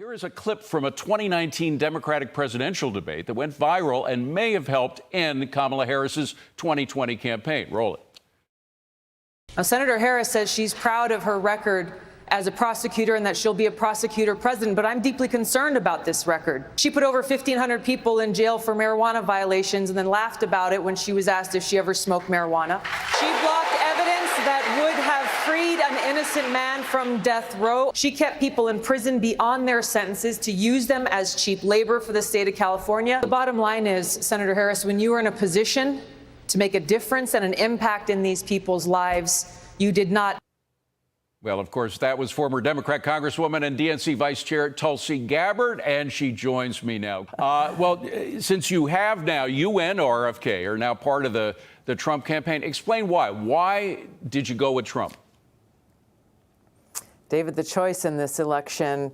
Here is a clip from a 2019 Democratic presidential debate that went viral and may have helped end Kamala Harris's 2020 campaign. Roll it. Now, Senator Harris says she's proud of her record as a prosecutor and that she'll be a prosecutor president, but I'm deeply concerned about this record. She put over 1,500 people in jail for marijuana violations and then laughed about it when she was asked if she ever smoked marijuana. She blocked evidence that would have freed an innocent man from death row. She kept people in prison beyond their sentences to use them as cheap labor for the state of California. The bottom line is, Senator Harris, when you are in a position to make a difference and an impact in these people's lives, you did not. Well, of course, that was former Democrat Congresswoman and DNC Vice Chair Tulsi Gabbard, and she joins me now. Since you have now, you and RFK are now part of the Trump campaign. Explain why. Why did you go with Trump? David, the choice in this election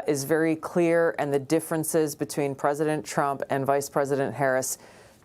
is very clear, and the differences between President Trump and Vice President Harris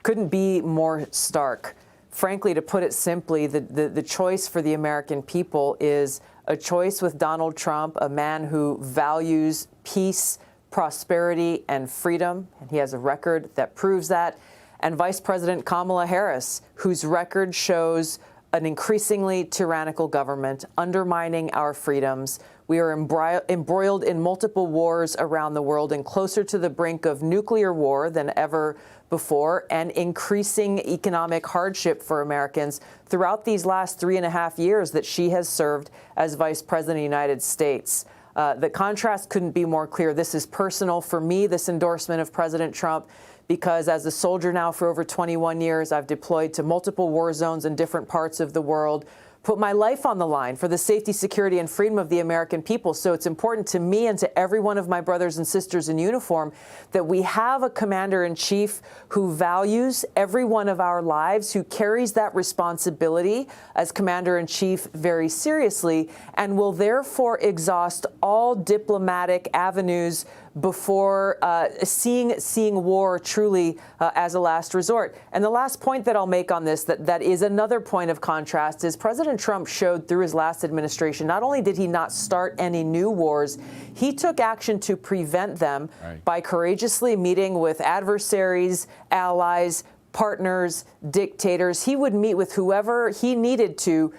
couldn't be more stark. Frankly, to put it simply, the choice for the American people is a choice with Donald Trump, a man who values peace, prosperity, and freedom, and he has a record that proves that, and Vice President Kamala Harris, whose record shows an increasingly tyrannical government undermining our freedoms. We are embroiled in multiple wars around the world and closer to the brink of nuclear war than ever before, and increasing economic hardship for Americans throughout these last 3.5 years that she has served as Vice President of the United States. The contrast couldn't be more clear. This is personal for me, this endorsement of President Trump, because as a soldier now for over 21 years, I've deployed to multiple war zones in different parts of the world, put my life on the line for the safety, security, and freedom of the American people. So it's important to me and to every one of my brothers and sisters in uniform that we have a commander-in-chief who values every one of our lives, who carries that responsibility as commander-in-chief very seriously, and will therefore exhaust all diplomatic avenues before seeing war truly as a last resort. And the last point that I'll make on this that is another point of contrast is President Trump showed through his last administration, not only did he not start any new wars, he took action to prevent them by courageously meeting with adversaries, allies, partners, dictators. He would meet with whoever he needed to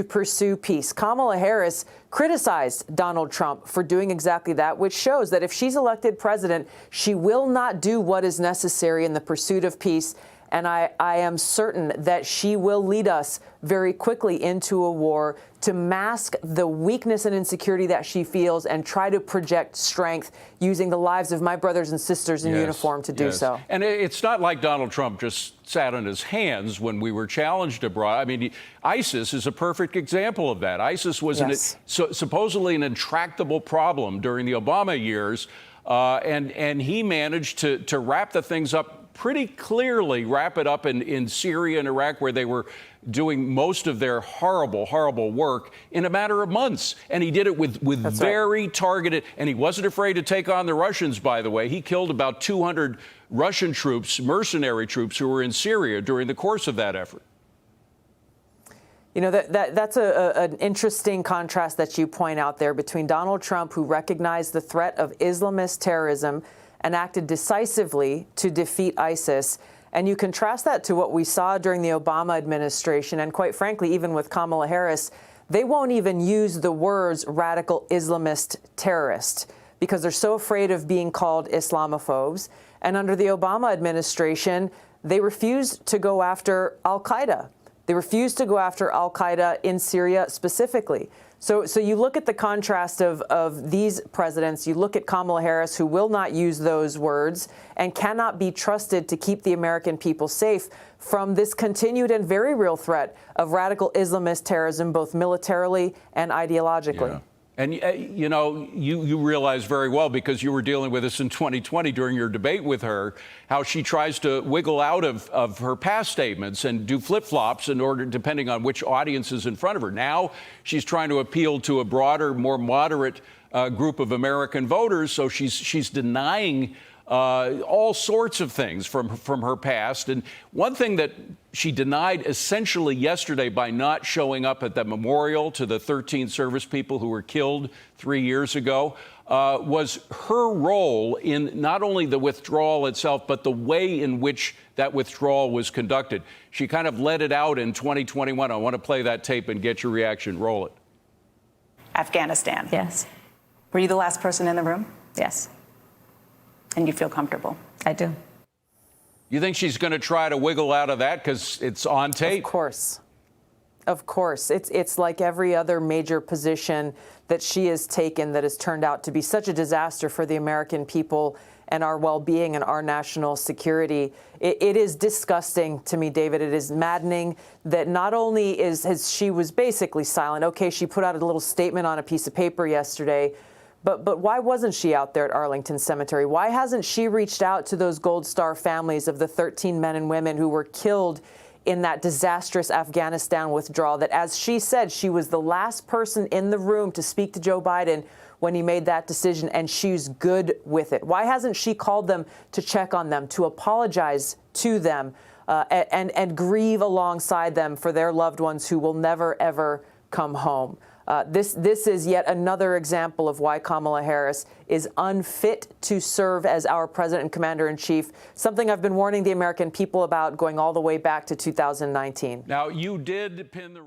pursue peace. Kamala Harris criticized Donald Trump for doing exactly that, which shows that if she's elected president, she will not do what is necessary in the pursuit of peace. And I am certain that she will lead us very quickly into a war to mask the weakness and insecurity that she feels and try to project strength using the lives of my brothers and sisters in uniform to do so. And it's not like Donald Trump just sat on his hands when we were challenged abroad. I mean, ISIS is a perfect example of that. ISIS was supposedly an intractable problem during the Obama years, and he managed to wrap the things up pretty clearly, wrap it up in Syria and Iraq, where they were doing most of their horrible, horrible work in a matter of months. And he did it with very targeted, and he wasn't afraid to take on the Russians, by the way. He killed about 200 Russian troops, mercenary troops, who were in Syria during the course of that effort. You know, that's an interesting contrast that you point out there between Donald Trump, who recognized the threat of Islamist terrorism and acted decisively to defeat ISIS. And you contrast that to what we saw during the Obama administration, and quite frankly, even with Kamala Harris, they won't even use the words radical Islamist terrorist because they're so afraid of being called Islamophobes. And under the Obama administration, they refused to go after al-Qaeda. They refused to go after al-Qaeda in Syria specifically. So you look at the contrast of these presidents, you look at Kamala Harris, who will not use those words and cannot be trusted to keep the American people safe from this continued and very real threat of radical Islamist terrorism, both militarily and ideologically. Yeah. And, you know, you realize very well, because you were dealing with this in 2020 during your debate with her, how she tries to wiggle out of her past statements and do flip-flops in order, depending on which audience is in front of her. Now she's trying to appeal to a broader, more moderate group of American voters. So she's denying all sorts of things from her past. And one thing that she denied essentially yesterday by not showing up at the memorial to the 13 service people who were killed 3 years ago was her role in not only the withdrawal itself, but the way in which that withdrawal was conducted. She kind of let it out in 2021. I want to play that tape and get your reaction. Roll it. Afghanistan. Yes. Were you the last person in the room? Yes. And you feel comfortable? I do. You think she's going to try to wiggle out of that because it's on tape? Of course. Of course. It's like every other major position that she has taken that has turned out to be such a disaster for the American people and our well-being and our national security. It is disgusting to me, David. It is maddening that not only has she was basically silent. Okay, she put out a little statement on a piece of paper yesterday, but why wasn't she out there at Arlington Cemetery? Why hasn't she reached out to those Gold Star families of the 13 men and women who were killed in that disastrous Afghanistan withdrawal? That, as she said, she was the last person in the room to speak to Joe Biden when he made that decision, and she's good with it. Why hasn't she called them to check on them, to apologize to them, and grieve alongside them for their loved ones who will never, ever come home? This is yet another example of why Kamala Harris is unfit to serve as our president and commander-in-chief, something I've been warning the American people about going all the way back to 2019. Now, you did pin the